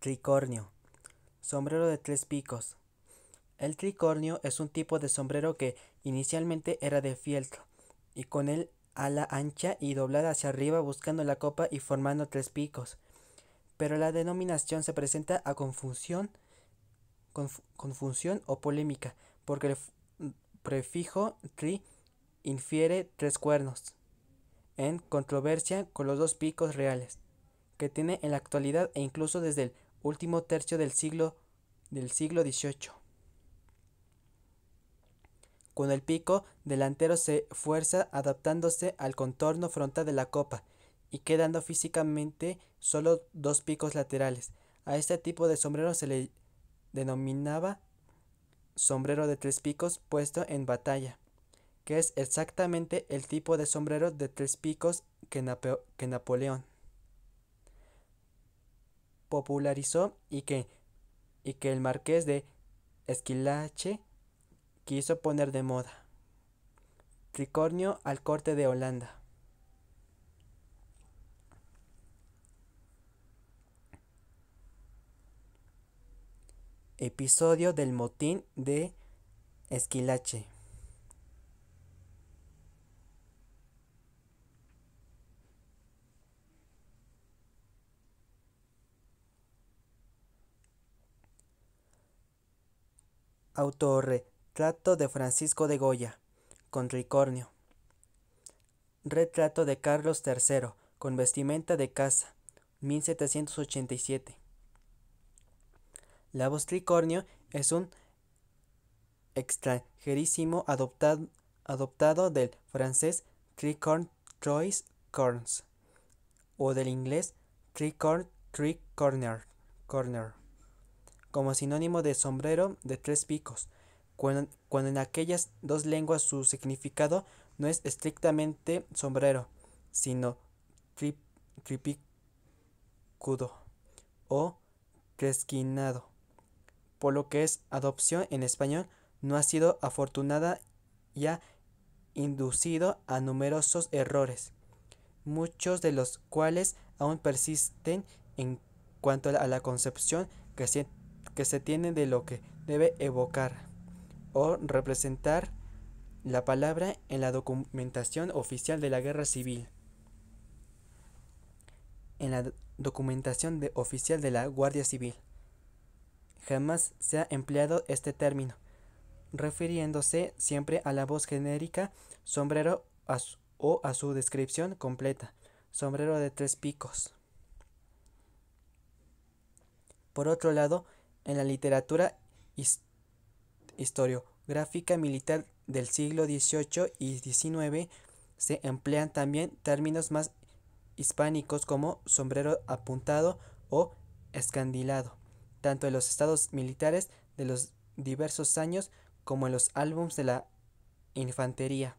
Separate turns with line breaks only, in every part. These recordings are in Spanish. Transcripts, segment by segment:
Tricornio. Sombrero de tres picos. El tricornio es un tipo de sombrero que inicialmente era de fieltro y con el ala ancha y doblada hacia arriba buscando la copa y formando tres picos. Pero la denominación se presenta a confusión o polémica porque el prefijo tri infiere tres cuernos, en controversia con los dos picos reales que tiene en la actualidad e incluso desde el último tercio del siglo XVIII, cuando el pico delantero se fuerza adaptándose al contorno frontal de la copa y quedando físicamente solo dos picos laterales. A este tipo de sombrero se le denominaba sombrero de tres picos puesto en batalla, que es exactamente el tipo de sombrero de tres picos que Napoleón popularizó y que el marqués de Esquilache quiso poner de moda. Tricornio al corte de Holanda. Episodio del motín de Esquilache. Autorretrato de Francisco de Goya, con tricornio. Retrato de Carlos III, con vestimenta de casa, 1787. La voz tricornio es un extranjerísimo adoptado del francés tricorn trois corns o del inglés tricorn three corner, como sinónimo de sombrero de tres picos, cuando en aquellas dos lenguas su significado no es estrictamente sombrero, sino tripicudo o tresquinado, por lo que es adopción en español no ha sido afortunada y ha inducido a numerosos errores, muchos de los cuales aún persisten en cuanto a la concepción que se tiene de lo que debe evocar o representar la palabra en la documentación oficial de la Guerra Civil. En la documentación oficial de la Guardia Civil jamás se ha empleado este término, refiriéndose siempre a la voz genérica sombrero o a su descripción completa, sombrero de tres picos. Por otro lado, en la literatura historiográfica militar del siglo XVIII y XIX se emplean también términos más hispánicos como sombrero apuntado o escandilado, tanto en los estados militares de los diversos años como en los álbumes de la infantería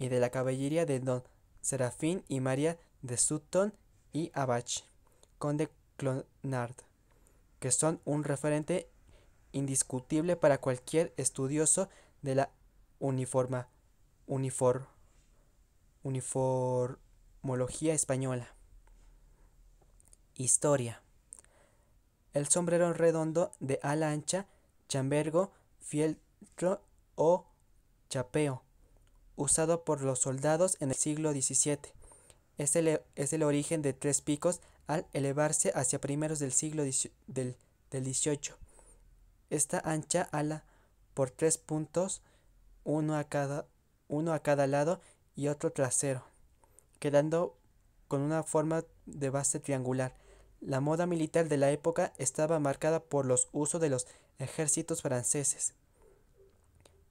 y de la caballería de Don Serafín y María de Sutton y Abach, conde Clonard, que son un referente indiscutible para cualquier estudioso de la uniformología española. Historia. El sombrero redondo de ala ancha, chambergo, fieltro o chapeo, usado por los soldados en el siglo XVII. Es el origen de tres picos al elevarse hacia primeros del siglo del XVIII. Esta ancha ala por tres puntos, uno a cada lado y otro trasero, quedando con una forma de base triangular. La moda militar de la época estaba marcada por los usos de los ejércitos franceses.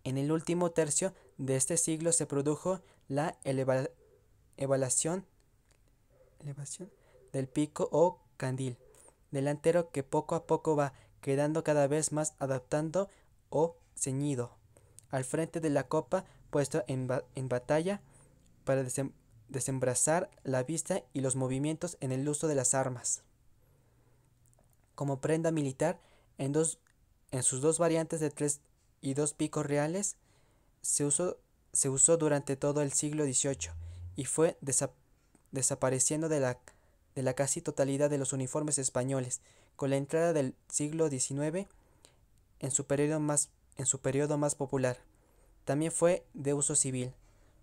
En el último tercio de este siglo se produjo la elevación del pico o candil delantero, que poco a poco va quedando cada vez más adaptado o ceñido al frente de la copa, puesto en batalla para desembrazar la vista y los movimientos en el uso de las armas. Como prenda militar, en sus dos variantes de tres y dos picos reales, se usó durante todo el siglo XVIII y fue desapareciendo de la de la casi totalidad de los uniformes españoles. Con la entrada del siglo XIX en su periodo más popular. También fue de uso civil,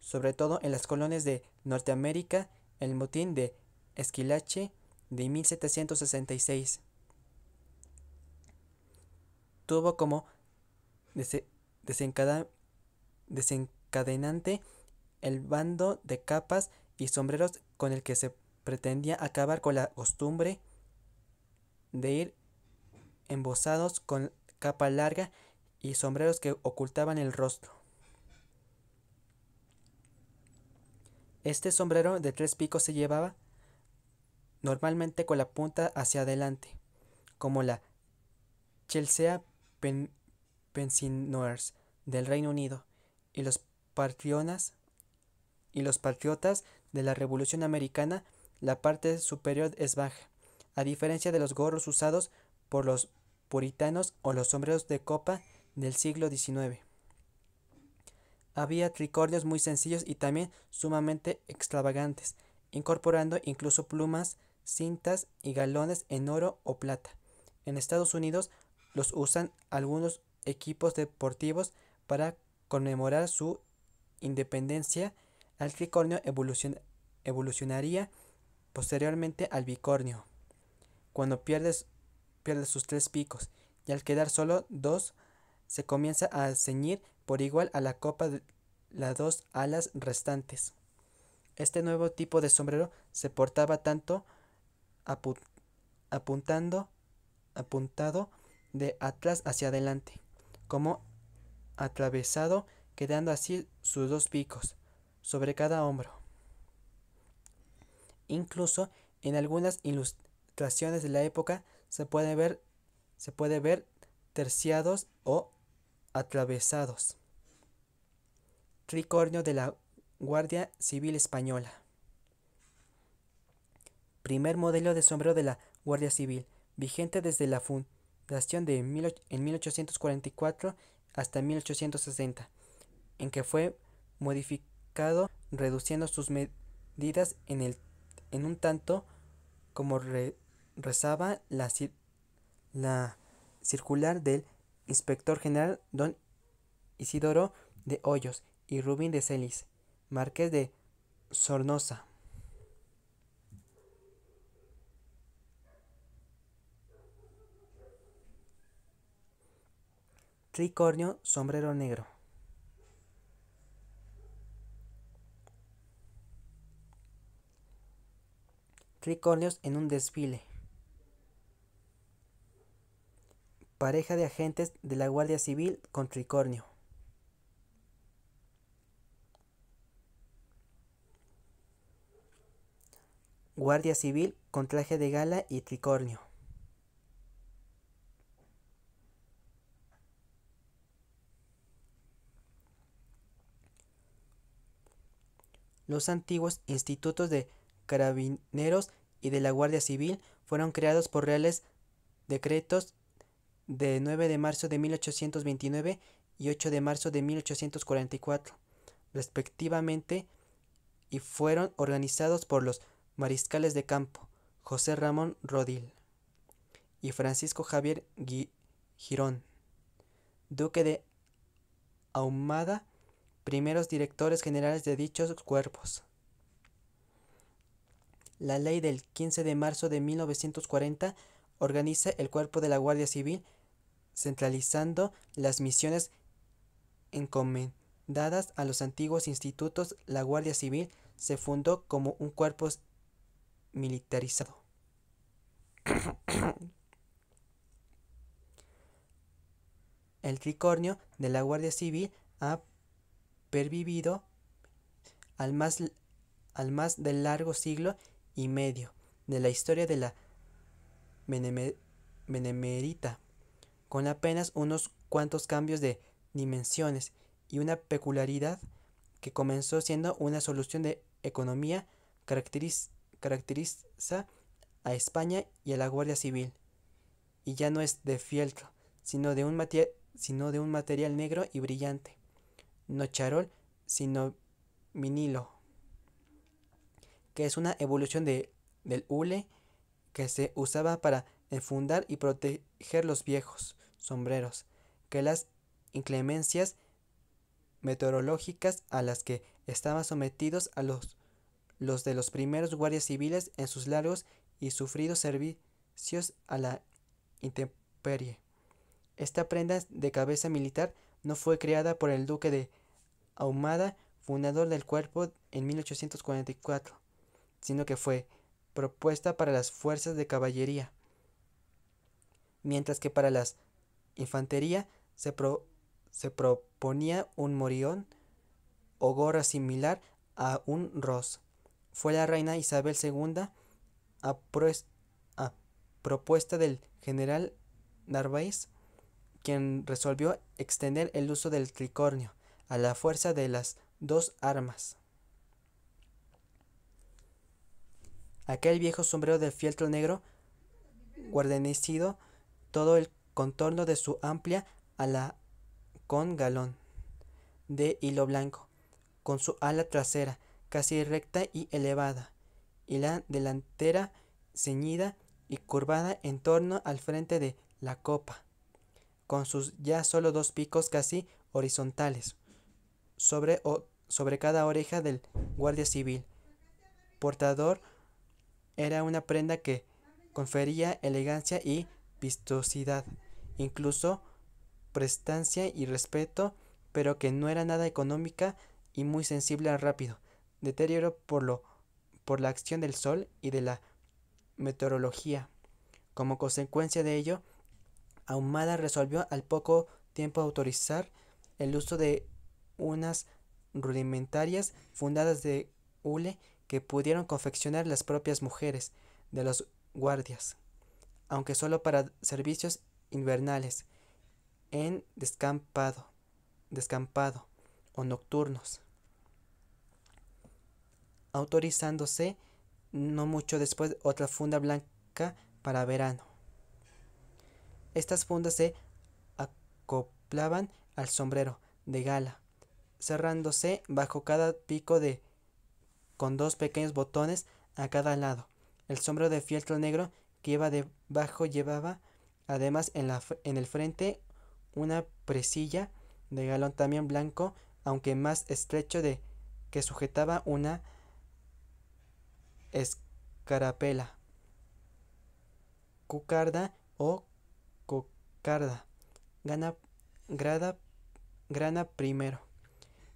sobre todo en las colonias de Norteamérica, el motín de Esquilache de 1766 tuvo como desencada- desencadenante el bando de capas y sombreros con el que se pretendía acabar con la costumbre de ir embozados con capa larga y sombreros que ocultaban el rostro. Este sombrero de 3 picos se llevaba normalmente con la punta hacia adelante, como la Chelsea Pensioners del Reino Unido y los patriotas de la Revolución Americana. La parte superior es baja, a diferencia de los gorros usados por los puritanos o los sombreros de copa del siglo XIX. Había tricornios muy sencillos y también sumamente extravagantes, incorporando incluso plumas, cintas y galones en oro o plata. En Estados Unidos los usan algunos equipos deportivos para conmemorar su independencia. El tricornio evolucionaría posteriormente al bicornio, cuando pierde sus 3 picos, y al quedar solo dos, se comienza a ceñir por igual a la copa de las 2 alas restantes. Este nuevo tipo de sombrero se portaba tanto apuntando, apuntado de atrás hacia adelante, como atravesado, quedando así sus 2 picos sobre cada hombro. Incluso en algunas ilustraciones de la época se puede ver terciados o atravesados. Tricornio de la Guardia Civil Española. Primer modelo de sombrero de la Guardia Civil, vigente desde la fundación en 1844 hasta 1860, en que fue modificado reduciendo sus medidas en un tanto como rezaba la circular del inspector general don Isidoro de Hoyos y Rubín de Celis, marqués de Sornosa. Tricornio, sombrero negro. Tricornios en un desfile. Pareja de agentes de la Guardia Civil con tricornio. Guardia Civil con traje de gala y tricornio. Los antiguos institutos de carabineros y de la Guardia Civil fueron creados por reales decretos de 9 de marzo de 1829 y 8 de marzo de 1844, respectivamente, y fueron organizados por los mariscales de campo José Ramón Rodil y Francisco Javier Girón, duque de Ahumada, primeros directores generales de dichos cuerpos. La ley del 15 de marzo de 1940 organiza el cuerpo de la Guardia Civil, centralizando las misiones encomendadas a los antiguos institutos. La Guardia Civil se fundó como un cuerpo militarizado. El tricornio de la Guardia Civil ha pervivido al más del largo siglo y medio de la historia de la Benemerita, con apenas unos cuantos cambios de dimensiones y una peculiaridad que comenzó siendo una solución de economía. Caracteriza a España y a la Guardia Civil, y ya no es de fieltro, sino de un material negro y brillante, no charol, sino vinilo, que es una evolución de del hule que se usaba para enfundar y proteger los viejos sombreros, que las inclemencias meteorológicas a las que estaban sometidos a los de los primeros guardias civiles en sus largos y sufridos servicios a la intemperie. Esta prenda de cabeza militar no fue creada por el duque de Ahumada, fundador del cuerpo en 1844, sino que fue propuesta para las fuerzas de caballería, mientras que para las infantería se proponía un morión o gorra similar a un ros. Fue la reina Isabel II, a, a propuesta del general Narváez, quien resolvió extender el uso del tricornio a la fuerza de las dos armas. Aquel viejo sombrero de fieltro negro, guarnecido todo el contorno de su amplia ala con galón de hilo blanco, con su ala trasera casi recta y elevada, y la delantera ceñida y curvada en torno al frente de la copa, con sus ya solo dos picos casi horizontales, sobre cada oreja del guardia civil. Portador era una prenda que confería elegancia y vistosidad, incluso prestancia y respeto, pero que no era nada económica y muy sensible al rápido deterioro por la acción del sol y de la meteorología. Como consecuencia de ello, Ahumada resolvió al poco tiempo autorizar el uso de unas rudimentarias fundadas de hule que pudieron confeccionar las propias mujeres de los guardias, aunque solo para servicios invernales, en descampado o nocturnos, autorizándose no mucho después otra funda blanca para verano. Estas fundas se acoplaban al sombrero de gala, cerrándose bajo cada pico con dos pequeños botones a cada lado. El sombrero de fieltro negro que iba debajo llevaba además en el frente una presilla de galón también blanco, aunque más estrecho, que sujetaba una escarapela, cucarda o cocarda, grana primero,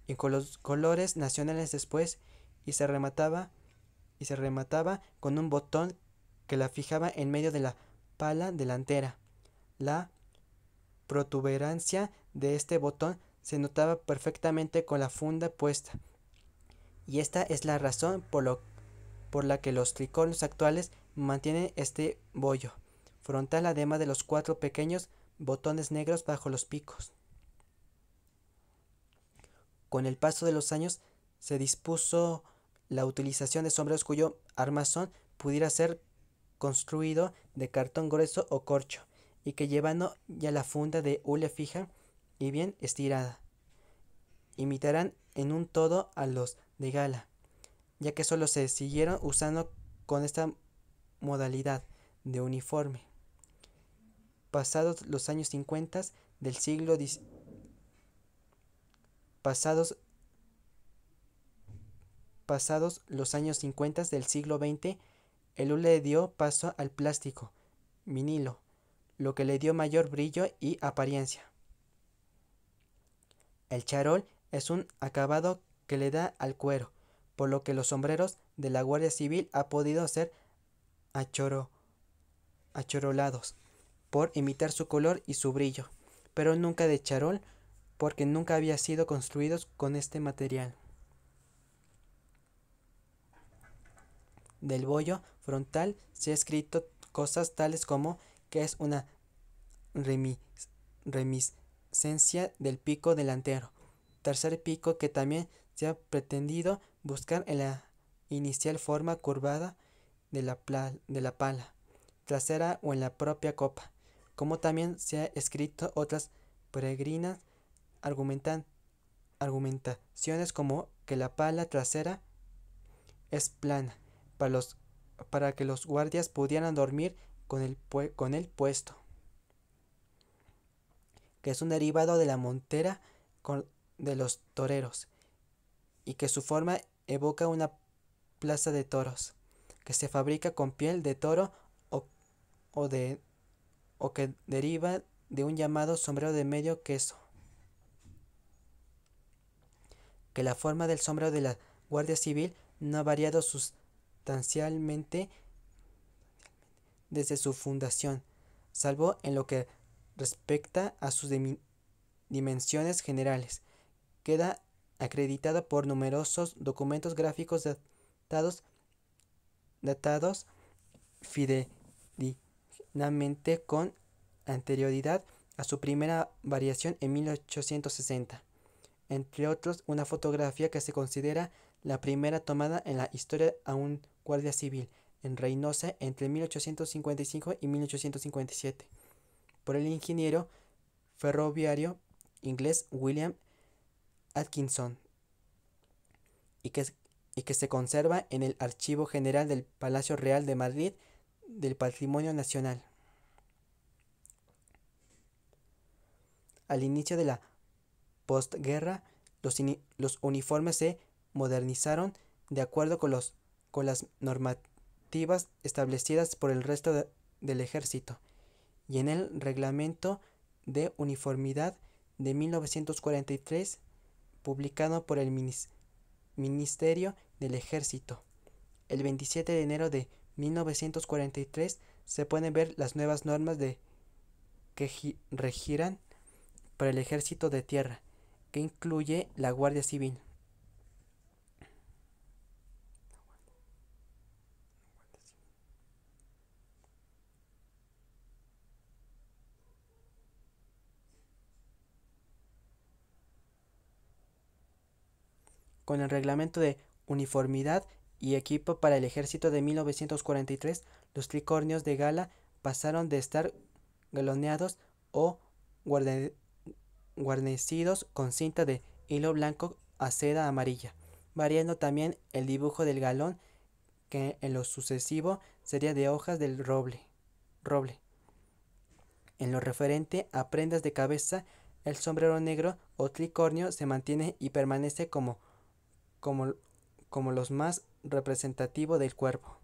y con los colores nacionales después, y se remataba con un botón que la fijaba en medio de la pala delantera. La protuberancia de este botón se notaba perfectamente con la funda puesta, y esta es la razón por la que los tricornios actuales mantienen este bollo frontal, además de los cuatro pequeños botones negros bajo los picos. Con el paso de los años se dispuso la utilización de sombreros cuyo armazón pudiera ser construido de cartón grueso o corcho, y que llevando ya la funda de hule fija y bien estirada, imitarán en un todo a los de gala, ya que solo se siguieron usando con esta modalidad de uniforme. Pasados los años 50 del siglo Pasados los años 50 del siglo XX, el hule dio paso al plástico vinilo, lo que le dio mayor brillo y apariencia. El charol es un acabado que le da al cuero, por lo que los sombreros de la Guardia Civil han podido ser achorolados por imitar su color y su brillo, pero nunca de charol, porque nunca había sido construidos con este material. Del bollo frontal se ha escrito cosas tales como que es una reminiscencia del pico delantero, tercer pico que también se ha pretendido buscar en la inicial forma curvada de la pala trasera o en la propia copa, como también se ha escrito otras peregrinas argumentaciones como que la pala trasera es plana para los para que los guardias pudieran dormir con el puesto, que es un derivado de la montera de los toreros, y que su forma evoca una plaza de toros, que se fabrica con piel de toro o, o, de, o que deriva de un llamado sombrero de medio queso, que la forma del sombrero de la Guardia Civil no ha variado sustancialmente desde su fundación, salvo en lo que respecta a sus dimensiones generales. Queda acreditado por numerosos documentos gráficos datados fidedignamente con anterioridad a su primera variación en 1860. Entre otros, una fotografía que se considera la primera tomada en la historia a un guardia civil en Reynosa entre 1855 y 1857 por el ingeniero ferroviario inglés William Atkinson, y que se conserva en el Archivo General del Palacio Real de Madrid del Patrimonio Nacional. Al inicio de la postguerra, los uniformes se modernizaron de acuerdo con las normativas establecidas por el resto del ejército, y en el Reglamento de Uniformidad de 1943, publicado por el Ministerio del Ejército. El 27 de enero de 1943 se pueden ver las nuevas normas que regirán para el Ejército de Tierra, que incluye la Guardia Civil. Con el Reglamento de Uniformidad y Equipo para el Ejército de 1943, los tricornios de gala pasaron de estar galoneados o guarnecidos con cinta de hilo blanco a seda amarilla, variando también el dibujo del galón, que en lo sucesivo sería de hojas del roble. En lo referente a prendas de cabeza, el sombrero negro o tricornio se mantiene y permanece como, como los más representativo del cuerpo.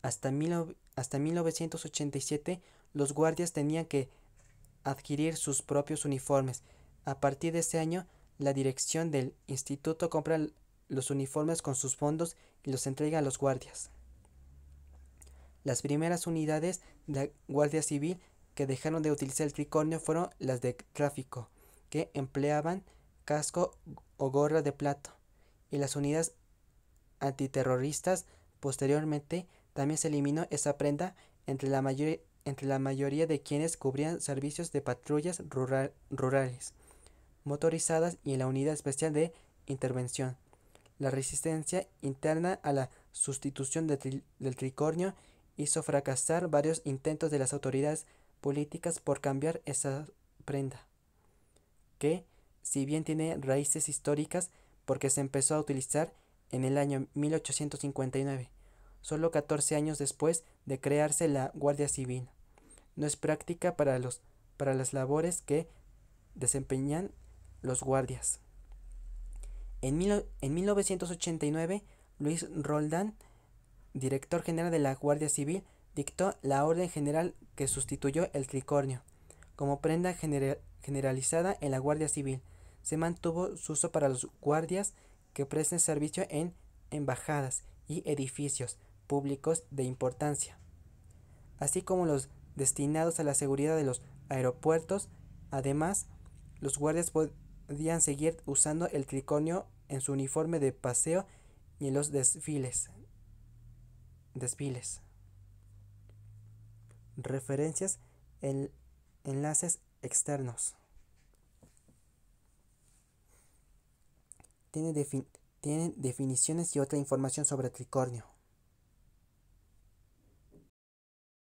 Hasta 1987, los guardias tenían que adquirir sus propios uniformes. A partir de ese año, la dirección del instituto compra los uniformes con sus fondos y los entrega a los guardias. Las primeras unidades de Guardia Civil que dejaron de utilizar el tricornio fueron las de tráfico, que empleaban casco o gorra de plata, y las unidades antiterroristas. Posteriormente, también se eliminó esa prenda entre la mayoría de quienes cubrían servicios de patrullas rurales, motorizadas y en la unidad especial de intervención. La resistencia interna a la sustitución del tricornio hizo fracasar varios intentos de las autoridades políticas por cambiar esa prenda, que, si bien tiene raíces históricas porque se empezó a utilizar en el año 1859, solo 14 años después de crearse la Guardia Civil, no es práctica para las labores que desempeñan los guardias. En 1989, Luis Roldán, director general de la Guardia Civil, dictó la Orden General que sustituyó el tricornio como prenda generalizada en la Guardia Civil. Se mantuvo su uso para los guardias que presten servicio en embajadas y edificios públicos de importancia, así como los destinados a la seguridad de los aeropuertos. Además, los guardias podían seguir usando el tricornio en su uniforme de paseo y en los desfiles. Referencias en enlaces externos. Tienen definiciones y otra información sobre tricornio.